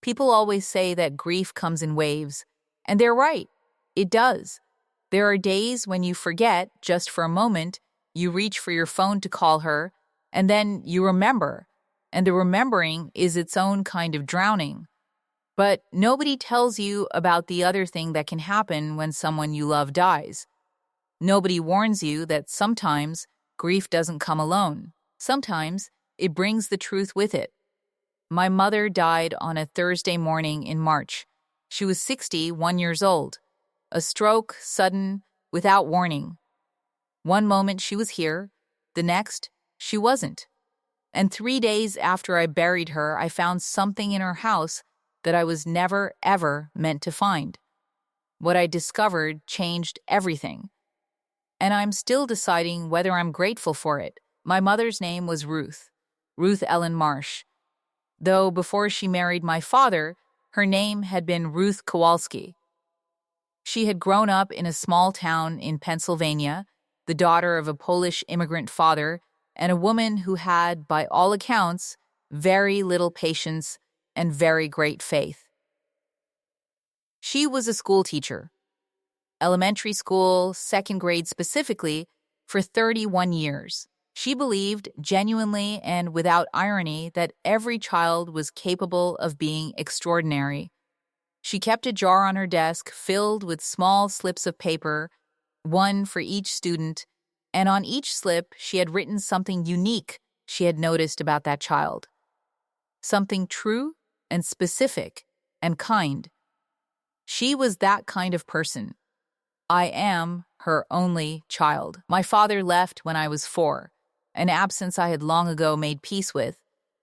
People always say that grief comes in waves, and they're right. It does. There are days when you forget, just for a moment, you reach for your phone to call her, and then you remember, and the remembering is its own kind of drowning. But nobody tells you about the other thing that can happen when someone you love dies. Nobody warns you that sometimes grief doesn't come alone. Sometimes it brings the truth with it. My mother died on a Thursday morning in March. She was 61 years old. A stroke, sudden, without warning. One moment she was here, the next she wasn't. And 3 days after I buried her, I found something in her house that I was never, ever meant to find. What I discovered changed everything. And I'm still deciding whether I'm grateful for it. My mother's name was Ruth Ellen Marsh. Though before she married my father, her name had been Ruth Kowalski. She had grown up in a small town in Pennsylvania, the daughter of a Polish immigrant father, and a woman who had, by all accounts, very little patience and very great faith. She was a school teacher, elementary school, second grade specifically, for 31 years. She believed genuinely and without irony that every child was capable of being extraordinary. She kept a jar on her desk filled with small slips of paper, one for each student, and on each slip she had written something unique she had noticed about that child. Something true and specific and kind. She was that kind of person. I am her only child. My father left when I was 4, an absence I had long ago made peace with,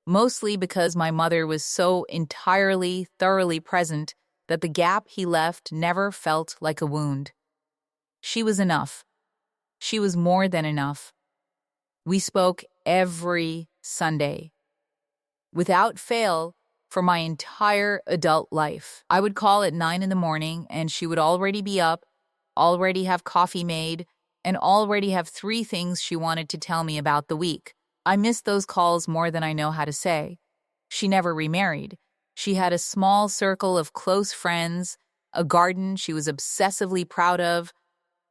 mostly because my mother was so entirely, thoroughly present that the gap he left never felt like a wound. She was enough. She was more than enough. We spoke every Sunday, without fail, for my entire adult life. I would call at 9 in the morning, and she would already be up, already have coffee made, and already have 3 things she wanted to tell me about the week. I missed those calls more than I know how to say. She never remarried. She had a small circle of close friends, a garden she was obsessively proud of,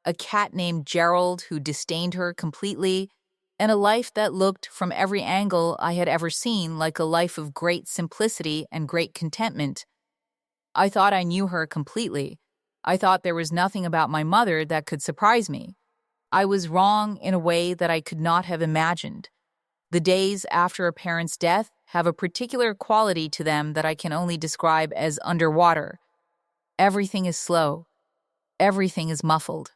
a cat named Gerald who disdained her completely, and a life that looked from every angle I had ever seen like a life of great simplicity and great contentment. I thought I knew her completely. I thought there was nothing about my mother that could surprise me. I was wrong in a way that I could not have imagined. The days after a parent's death have a particular quality to them that I can only describe as underwater. Everything is slow. Everything is muffled.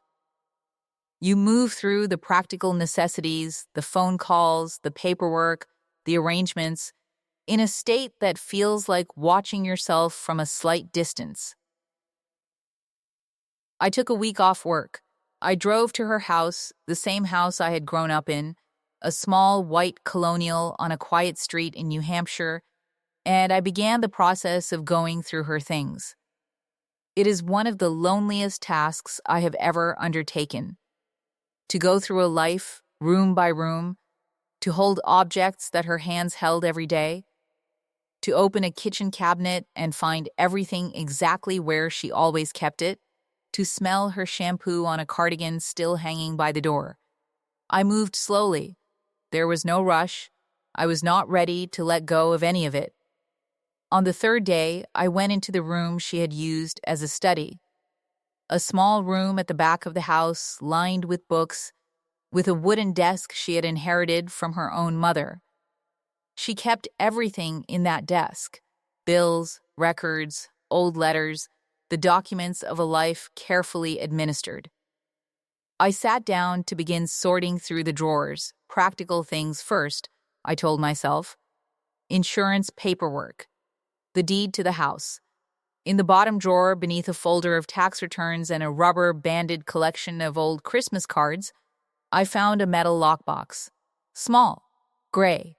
You move through the practical necessities, the phone calls, the paperwork, the arrangements, in a state that feels like watching yourself from a slight distance. I took a week off work. I drove to her house, the same house I had grown up in, a small white colonial on a quiet street in New Hampshire, and I began the process of going through her things. It is one of the loneliest tasks I have ever undertaken. To go through a life, room by room, to hold objects that her hands held every day, to open a kitchen cabinet and find everything exactly where she always kept it, to smell her shampoo on a cardigan still hanging by the door. I moved slowly. There was no rush. I was not ready to let go of any of it. On the 3rd day, I went into the room she had used as a study. A small room at the back of the house, lined with books, with a wooden desk she had inherited from her own mother. She kept everything in that desk: bills, records, old letters, the documents of a life carefully administered. I sat down to begin sorting through the drawers. Practical things first, I told myself. Insurance paperwork. The deed to the house. In the bottom drawer, beneath a folder of tax returns and a rubber-banded collection of old Christmas cards, I found a metal lockbox. Small, gray.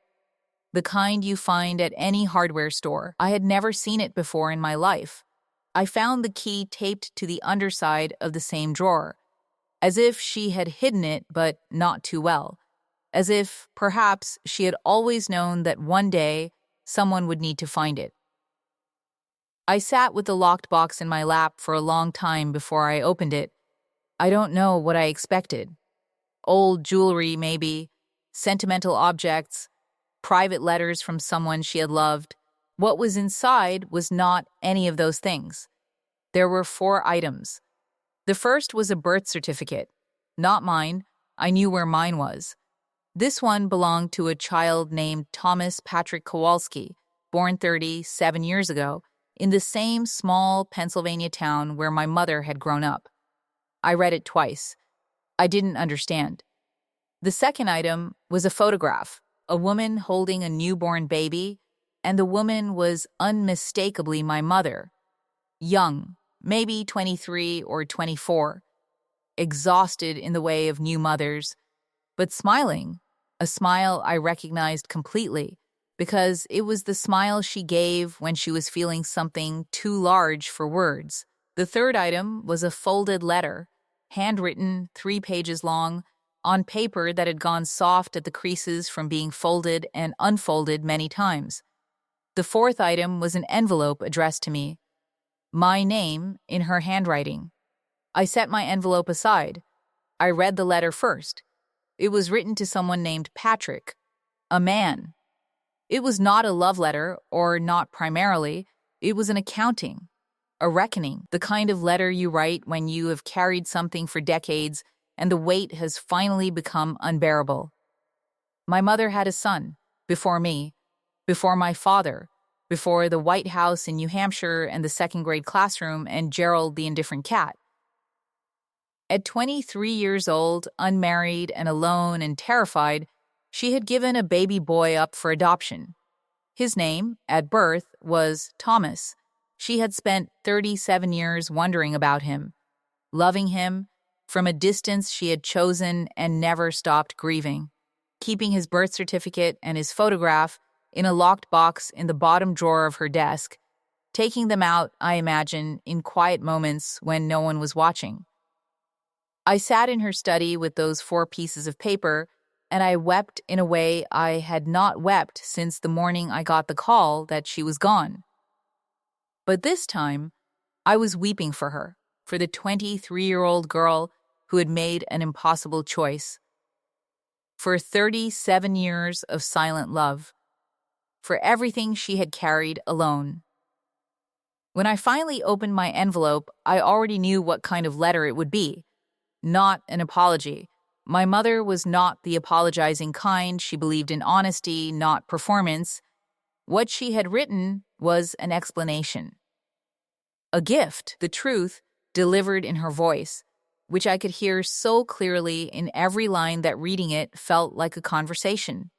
The kind you find at any hardware store. I had never seen it before in my life. I found the key taped to the underside of the same drawer, as if she had hidden it, but not too well, as if, perhaps, she had always known that one day someone would need to find it. I sat with the locked box in my lap for a long time before I opened it. I don't know what I expected. Old jewelry, maybe, sentimental objects, private letters from someone she had loved. What was inside was not any of those things. There were 4 items. The first was a birth certificate. Not mine. I knew where mine was. This one belonged to a child named Thomas Patrick Kowalski, born 37 years ago, in the same small Pennsylvania town where my mother had grown up. I read it twice. I didn't understand. The second item was a photograph, a woman holding a newborn baby, and the woman was unmistakably my mother. Young, maybe 23 or 24, exhausted in the way of new mothers, but smiling, a smile I recognized completely, because it was the smile she gave when she was feeling something too large for words. The third item was a folded letter, handwritten, 3 pages long, on paper that had gone soft at the creases from being folded and unfolded many times. The fourth item was an envelope addressed to me, my name in her handwriting. I set my envelope aside. I read the letter first. It was written to someone named Patrick, a man. It was not a love letter, or not primarily. It was an accounting, a reckoning, the kind of letter you write when you have carried something for decades and the weight has finally become unbearable. My mother had a son, before me, before my father, before the White House in New Hampshire and the second-grade classroom and Gerald the indifferent cat. At 23 years old, unmarried and alone and terrified, she had given a baby boy up for adoption. His name, at birth, was Thomas. She had spent 37 years wondering about him, loving him. From a distance she had chosen and never stopped grieving, keeping his birth certificate and his photograph in a locked box in the bottom drawer of her desk, taking them out, I imagine, in quiet moments when no one was watching. I sat in her study with those 4 pieces of paper, and I wept in a way I had not wept since the morning I got the call that she was gone. But this time, I was weeping for her, for the 23-year-old girl who had made an impossible choice, for 37 years of silent love, for everything she had carried alone. When I finally opened my envelope, I already knew what kind of letter it would be. Not an apology. My mother was not the apologizing kind. She believed in honesty, not performance. What she had written was an explanation. A gift, the truth, delivered in her voice, which I could hear so clearly in every line that reading it felt like a conversation.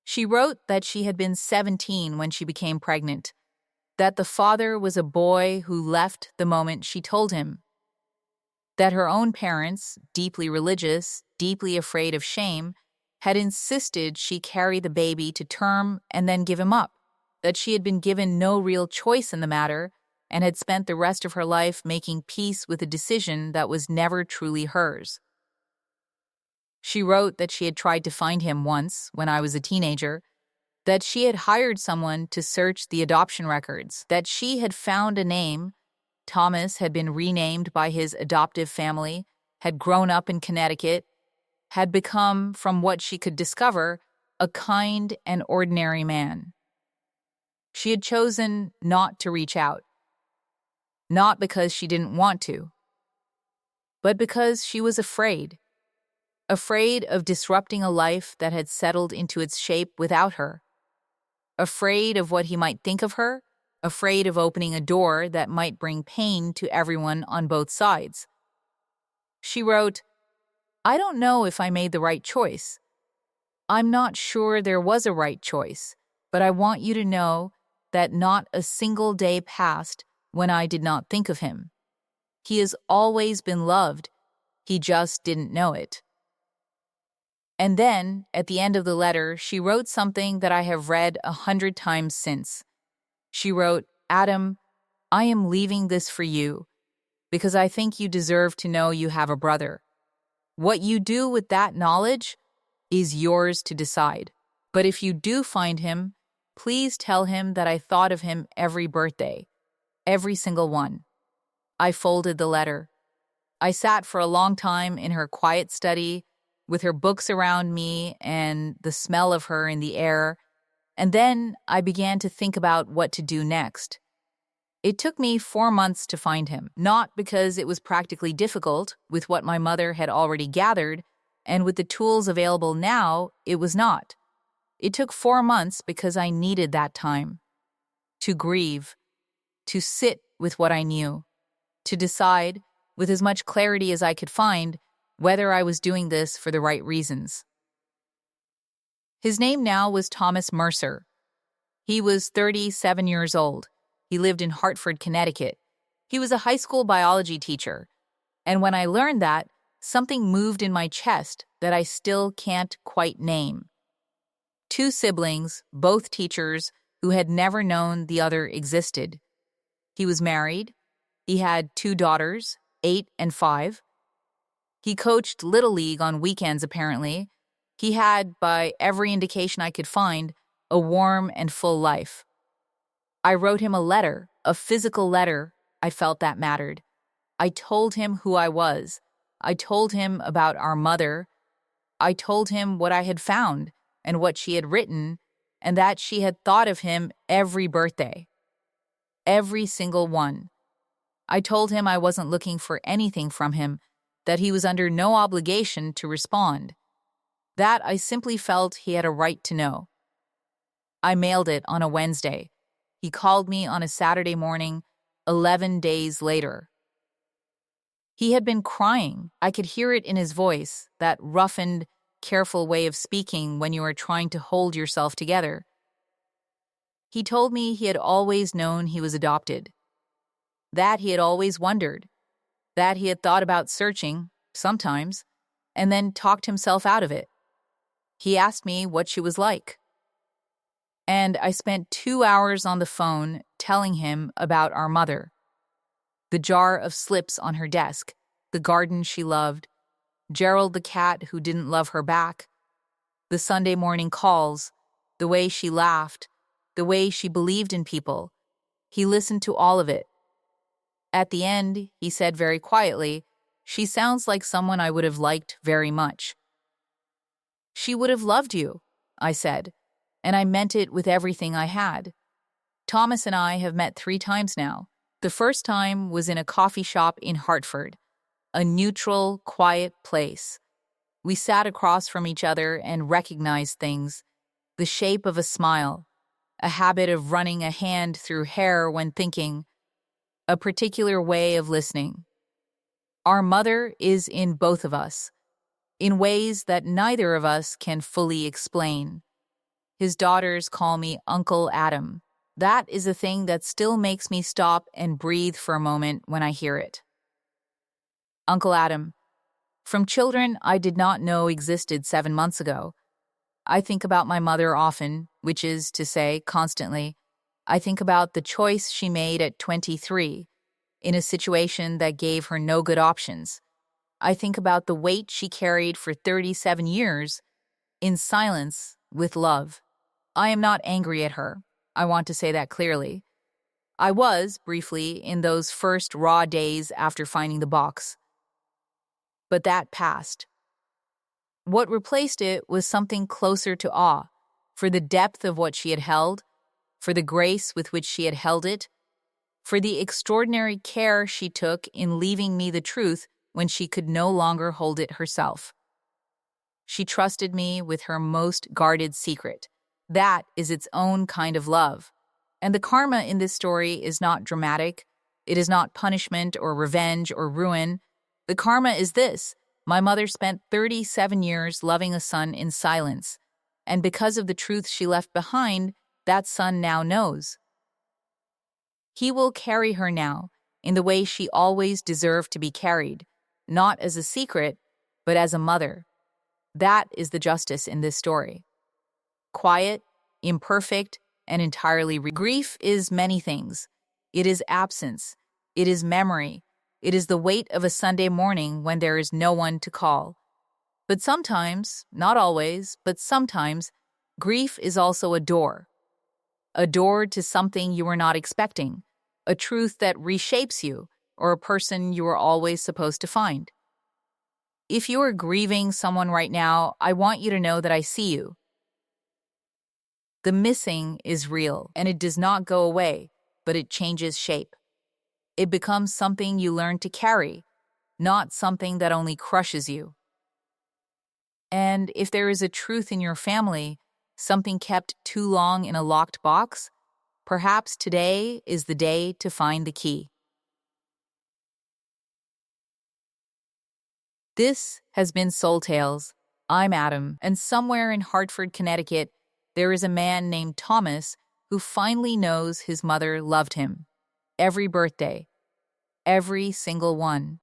She wrote that she had been 17 when she became pregnant, that the father was a boy who left the moment she told him, that her own parents, deeply religious, deeply afraid of shame, had insisted she carry the baby to term and then give him up, that she had been given no real choice in the matter, and had spent the rest of her life making peace with a decision that was never truly hers. She wrote that she had tried to find him once, when I was a teenager, that she had hired someone to search the adoption records, that she had found a name. Thomas had been renamed by his adoptive family, had grown up in Connecticut, had become, from what she could discover, a kind and ordinary man. She had chosen not to reach out. Not because she didn't want to, but because she was afraid of disrupting a life that had settled into its shape without her, afraid of what he might think of her, afraid of opening a door that might bring pain to everyone on both sides. She wrote, "I don't know if I made the right choice. I'm not sure there was a right choice, but I want you to know that not a single day passed when I did not think of him. He has always been loved. He just didn't know it." And then, at the end of the letter, she wrote something that I have read 100 times since. She wrote, "Adam, I am leaving this for you because I think you deserve to know you have a brother. What you do with that knowledge is yours to decide. But if you do find him, please tell him that I thought of him every birthday. every single one. I folded the letter. I sat for a long time in her quiet study, with her books around me and the smell of her in the air, and then I began to think about what to do next. It took me 4 months to find him, not because it was practically difficult with what my mother had already gathered, and with the tools available now, it was not. It took 4 months because I needed that time to grieve, to sit with what I knew, to decide, with as much clarity as I could find, whether I was doing this for the right reasons. His name now was Thomas Mercer. He was 37 years old. He lived in Hartford, Connecticut. He was a high school biology teacher. And when I learned that, something moved in my chest that I still can't quite name. 2 siblings, both teachers, who had never known the other existed. He was married. He had 2 daughters, 8 and 5. He coached Little League on weekends, apparently. He had, by every indication I could find, a warm and full life. I wrote him a letter, a physical letter. I felt that mattered. I told him who I was. I told him about our mother. I told him what I had found and what she had written, and that she had thought of him every birthday. Every single one. I told him I wasn't looking for anything from him, that he was under no obligation to respond. That I simply felt he had a right to know. I mailed it on a Wednesday. He called me on a Saturday morning, 11 days later. He had been crying. I could hear it in his voice, that roughened, careful way of speaking when you are trying to hold yourself together. He told me he had always known he was adopted, that he had always wondered, that he had thought about searching, sometimes, and then talked himself out of it. He asked me what she was like. And I spent 2 hours on the phone telling him about our mother. The jar of slips on her desk, the garden she loved, Gerald the cat who didn't love her back, the Sunday morning calls, the way she laughed, the way she believed in people. He listened to all of it. At the end, he said very quietly, "She sounds like someone I would have liked very much." "She would have loved you," I said, and I meant it with everything I had. Thomas and I have met 3 times now. The first time was in a coffee shop in Hartford, a neutral, quiet place. We sat across from each other and recognized things, the shape of a smile, a habit of running a hand through hair when thinking, a particular way of listening. Our mother is in both of us, in ways that neither of us can fully explain. His daughters call me Uncle Adam. That is a thing that still makes me stop and breathe for a moment when I hear it. Uncle Adam. From children I did not know existed 7 months ago. I think about my mother often, which is to say, constantly. I think about the choice she made at 23, in a situation that gave her no good options. I think about the weight she carried for 37 years, in silence, with love. I am not angry at her. I want to say that clearly. I was, briefly, in those first raw days after finding the box. But that passed. What replaced it was something closer to awe, for the depth of what she had held, for the grace with which she had held it, for the extraordinary care she took in leaving me the truth when she could no longer hold it herself. She trusted me with her most guarded secret. That is its own kind of love. And the karma in this story is not dramatic. It is not punishment or revenge or ruin. The karma is this. My mother spent 37 years loving a son in silence. And because of the truth she left behind, that son now knows. He will carry her now in the way she always deserved to be carried, not as a secret, but as a mother. That is the justice in this story. Quiet, imperfect, and entirely grief is many things. It is absence. It is memory. It is the weight of a Sunday morning when there is no one to call. But sometimes, not always, but sometimes, grief is also a door to something you were not expecting, a truth that reshapes you, or a person you were always supposed to find. If you are grieving someone right now, I want you to know that I see you. The missing is real, and it does not go away, but it changes shape. It becomes something you learn to carry, not something that only crushes you. And if there is a truth in your family, something kept too long in a locked box, perhaps today is the day to find the key. This has been Soul Tales. I'm Adam, and somewhere in Hartford, Connecticut, there is a man named Thomas who finally knows his mother loved him. Every birthday, every single one.